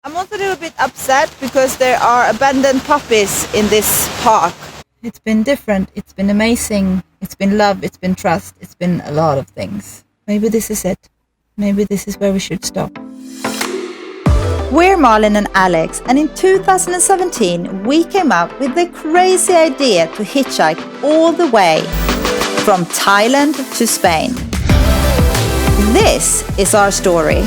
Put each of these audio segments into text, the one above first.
I'm also a little bit upset because there are abandoned puppies in this park. It's been different, it's been amazing, it's been love, it's been trust, it's been a lot of things. Maybe this is it. Maybe this is where we should stop. We're Malin and Alex, and in 2017 we came up with the crazy idea to hitchhike all the way from Thailand to Spain. This is our story.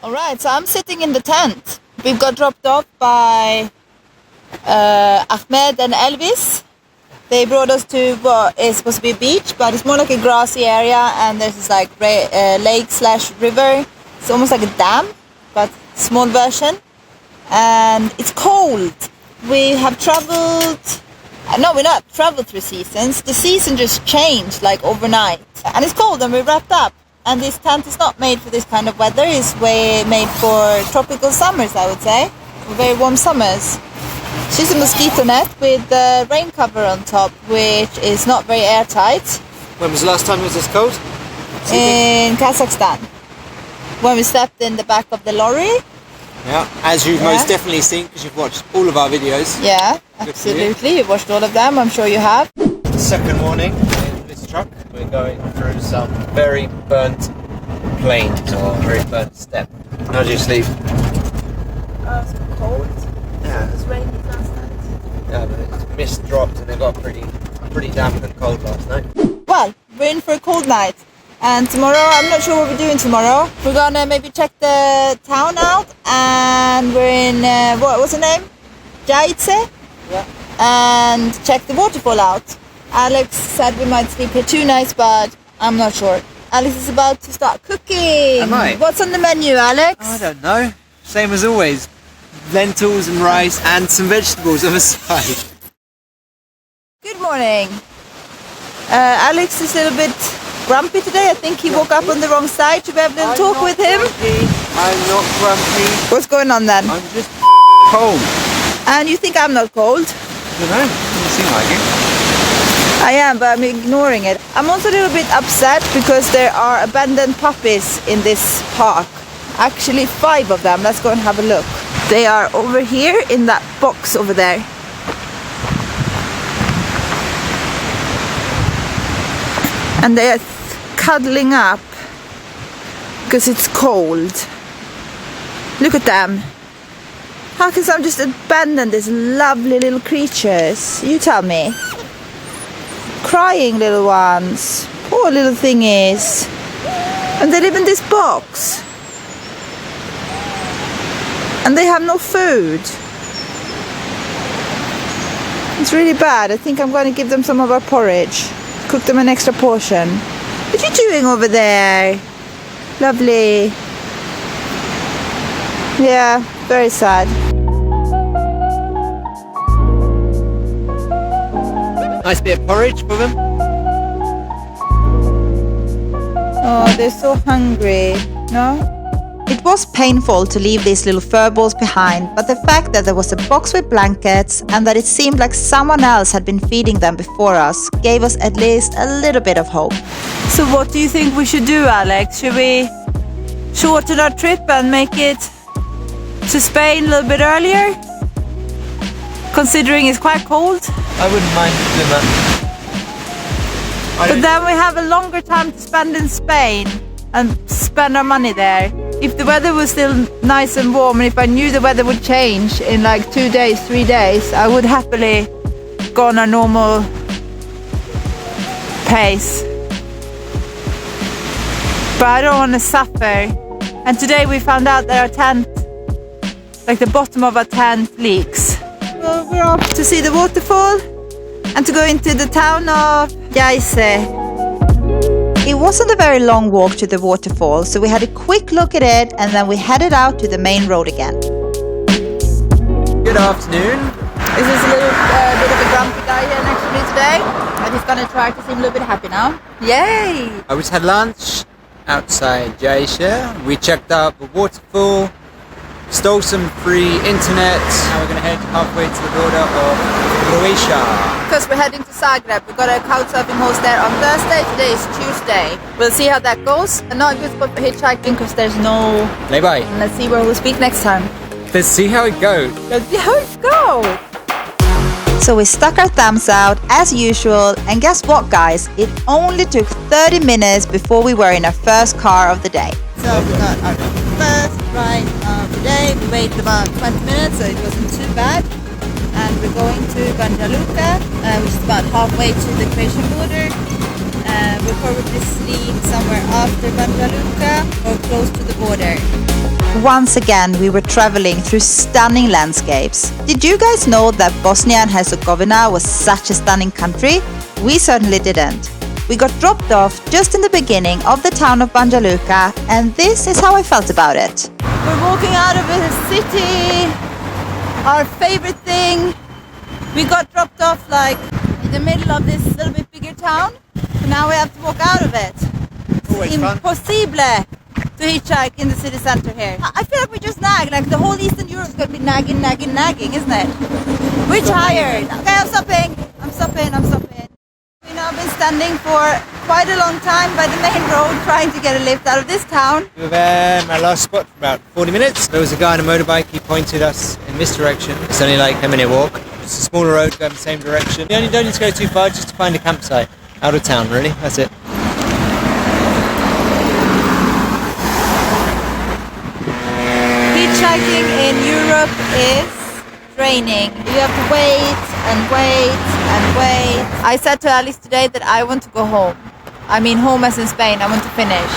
Alright, so I'm sitting in the tent. We've got dropped off by Ahmed and Elvis. They brought us to what is supposed to be a beach, but it's more like a grassy area, and there's this like lake/river. It's almost like a dam, but small version. And it's cold. We have traveled... No, we're not traveled through seasons. The season just changed like overnight. And it's cold and we're wrapped up. And this tent is not made for this kind of weather. It's made for tropical summers, I would say. Very warm summers. It's just a mosquito net with the rain cover on top, which is not very airtight. When was the last time it was this cold? In Kazakhstan. When we slept in the back of the lorry. Yeah, as you've most definitely seen because you've watched all of our videos. Yeah, absolutely. You've watched all of them, I'm sure you have. Second morning in this truck. We're going through some very burnt plains or very burnt steppe. How do you sleep? Oh, it's cold. Yeah. It was raining last night. Yeah, but it's mist dropped and it got pretty damp and cold last night. Well, we're in for a cold night. And tomorrow, I'm not sure what we're doing tomorrow. We're gonna maybe check the town out, and we're in, what's the name? Jace? Yeah. And check the waterfall out. Alex said we might sleep here 2 nights, but I'm not sure. Alex is about to start cooking. Am I? What's on the menu, Alex? I don't know. Same as always. Lentils and rice and some vegetables on the side. Good morning. Alex is a little bit grumpy today. I think he woke up on the wrong side. Should we have a little talk with him? I'm not grumpy. What's going on then? I'm just cold. And you think I'm not cold? I don't know. Doesn't seem like it. I am, but I'm ignoring it. I'm also a little bit upset because there are abandoned puppies in this park. Actually 5 of them. Let's go and have a look. They are over here in that box over there. And they are cuddling up because it's cold. Look at them. How can someone just abandon these lovely little creatures? You tell me. Crying little ones. Poor little thingies. And they live in this box. And they have no food. It's really bad. I think I'm going to give them some of our porridge. Cook them an extra portion. What are you doing over there? Lovely. Yeah, very sad. Nice bit of porridge for them. Oh, they're so hungry. No? It was painful to leave these little furballs behind, but the fact that there was a box with blankets and that it seemed like someone else had been feeding them before us gave us at least a little bit of hope. So what do you think we should do, Alex? Should we shorten our trip and make it to Spain a little bit earlier? Considering it's quite cold. I wouldn't mind doing that. But then we have a longer time to spend in Spain and spend our money there. If the weather was still nice and warm, and if I knew the weather would change in like 2 days, 3 days, I would happily go on a normal pace. But I don't want to suffer. And today we found out that our tent, like the bottom of our tent, leaks. Well, we're off to see the waterfall and to go into the town of Jace. It wasn't a very long walk to the waterfall, so we had a quick look at it and then we headed out to the main road again. Good afternoon. This is a little bit of a grumpy guy here next to me. It's today, and he's gonna try to seem a little bit happy now. Yay! I just had lunch outside Jace. We checked out the waterfall, stole some free internet. Now we're gonna head halfway to the border of Croatia. Because we're heading to Zagreb. We got a couchsurfing host there on Thursday. Today is Tuesday. We'll see how that goes. And not a good spot for hitchhiking because there's no... Bye-bye. Let's see where we'll speak next time. Let's see how it goes. Let's see how it goes. So we stuck our thumbs out as usual, and guess what guys, it only took 30 minutes before we were in our first car of the day. So we got our first ride of the day. We waited about 20 minutes, so it wasn't too bad. And we're going to Banja Luka, which is about halfway to the Croatian border. We'll probably sleep somewhere after Banja Luka or close to the border. Once again, we were traveling through stunning landscapes. Did you guys know that Bosnia and Herzegovina was such a stunning country? We certainly didn't. We got dropped off just in the beginning of the town of Banja Luka, and this is how I felt about it. We're walking out of a city, our favorite thing. We got dropped off like in the middle of this little bit bigger town, and now we have to walk out of it. Always fun. Impossible to hitchhike in the city center here. I feel like we just nag, like the whole Eastern Europe is going to be nagging, isn't it? We're tired. Okay, I'm stopping. We've now been standing for quite a long time by the main road trying to get a lift out of this town. We were there at my last spot for about 40 minutes. There was a guy on a motorbike, he pointed us in this direction. It's only like a 10-minute walk. It's a smaller road going the same direction. You only don't need to go too far just to find a campsite. Out of town, really. That's it. Hitchhiking in Europe is draining. You have to wait and wait and wait. I said to Alice today that I want to go home. I mean home as in Spain, I want to finish.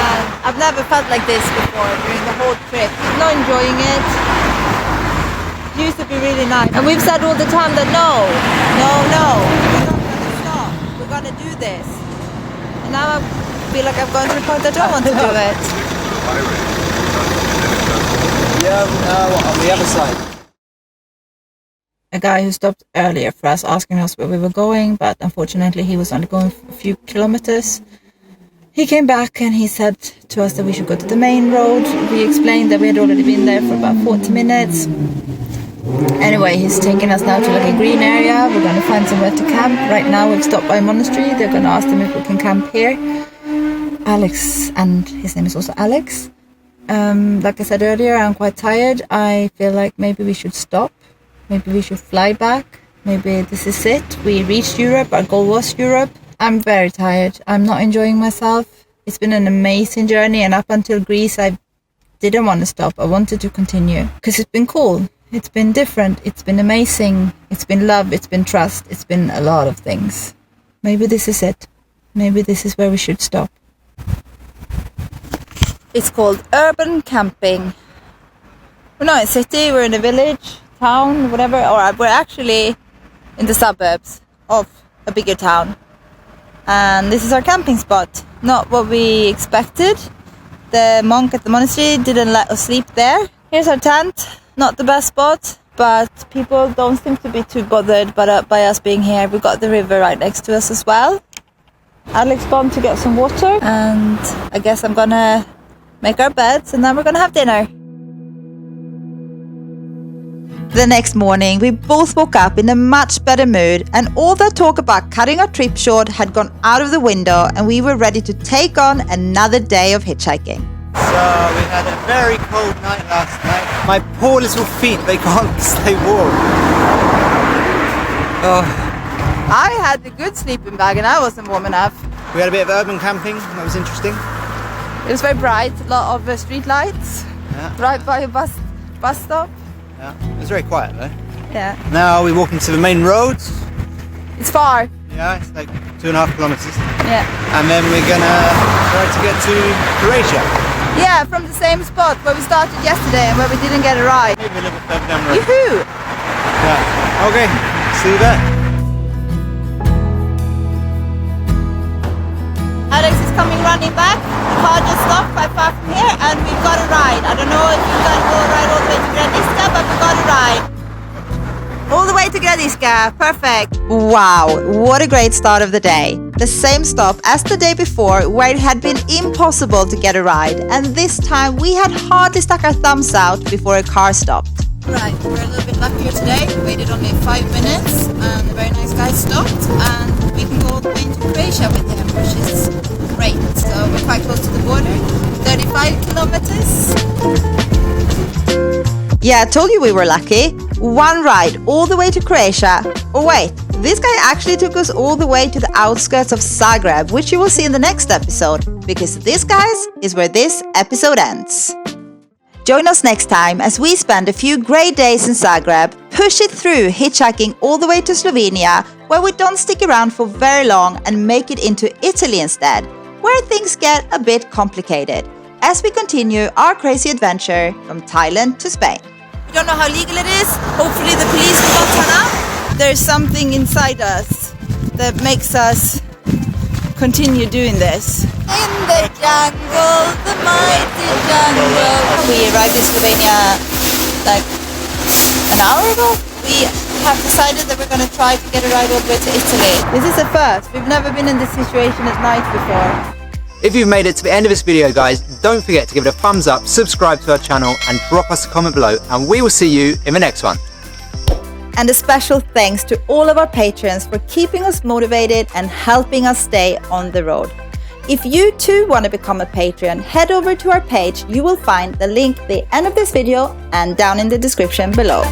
And I've never felt like this before during the whole trip. I'm not enjoying it. It used to be really nice. And we've said all the time that no, we're not gonna stop. We're gonna do this. And now I feel like I've gone to the point that I don't want to do it. Yeah, on the other side. A guy who stopped earlier for us asking us where we were going, but unfortunately he was only going a few kilometers. He came back and he said to us that we should go to the main road. We explained that we had already been there for about 40 minutes. Anyway, he's taking us now to like a green area. We're going to find somewhere to camp. Right now we've stopped by a monastery. They're going to ask them if we can camp here. Alex, and his name is also Alex. Like I said earlier, I'm quite tired. I feel like maybe we should stop. Maybe we should fly back. Maybe this is it. We reached Europe. Our goal was Europe. I'm very tired. I'm not enjoying myself. It's been an amazing journey, and up until Greece, I didn't want to stop. I wanted to continue because it's been cool. It's been different. It's been amazing. It's been love. It's been trust. It's been a lot of things. Maybe this is it. Maybe this is where we should stop. It's called urban camping. We're not in a city, we're in a village, town, whatever, or we're actually in the suburbs of a bigger town. And this is our camping spot. Not what we expected. The monk at the monastery didn't let us sleep there. Here's our tent. Not the best spot, but people don't seem to be too bothered by us being here. We've got the river right next to us as well. Alex gone to get some water, and I guess I'm gonna make our beds, and then we're gonna have dinner. The next morning, we both woke up in a much better mood, and all that talk about cutting our trip short had gone out of the window, and we were ready to take on another day of hitchhiking. So we had a very cold night last night. My poor little feet, they can't stay warm. Oh. I had a good sleeping bag and I wasn't warm enough. We had a bit of urban camping, that was interesting. It was very bright, a lot of street lights, right by a bus stop. Yeah, it was very quiet though. Yeah. Now we're walking to the main road. It's far. Yeah, it's like 2.5 kilometers. Yeah. And then we're gonna try to get to Croatia. Yeah, from the same spot where we started yesterday and where we didn't get a ride. Maybe a little bit further down the road. Yoo-hoo! Yeah. Okay, see you there. Alex is coming running back. The car just stopped quite far from here and we've got a ride. I don't know if we've got to go ride all the way to Graniska, but we got a ride. All the way to Gradiška. Perfect. Wow, what a great start of the day. The same stop as the day before, where it had been impossible to get a ride, and this time we had hardly stuck our thumbs out before a car stopped. Right, we're a little bit luckier today. We waited only 5 minutes and a very nice guy stopped, and we can go all the way into Croatia with him, which is great. So we're quite close to the border, 35 kilometers. Yeah, I told you we were lucky. One ride all the way to Croatia. Oh wait, this guy actually took us all the way to the outskirts of Zagreb, which you will see in the next episode, because this, guys, is where this episode ends. Join us next time as we spend a few great days in Zagreb, push it through hitchhiking all the way to Slovenia, where we don't stick around for very long and make it into Italy instead, where things get a bit complicated, as we continue our crazy adventure from Thailand to Spain. We don't know how legal it is. Hopefully the police will not turn up. There's something inside us that makes us continue doing this. In the jungle, the mighty jungle. We arrived in Slovenia like an hour ago. We have decided that we're going to try to get a ride all the way to Italy. This is a first. We've never been in this situation at night before. If you've made it to the end of this video, guys, don't forget to give it a thumbs up, subscribe to our channel, and drop us a comment below, and we will see you in the next one. And a special thanks to all of our patrons for keeping us motivated and helping us stay on the road. If you too want to become a patron, head over to our page. You will find the link at the end of this video and down in the description below.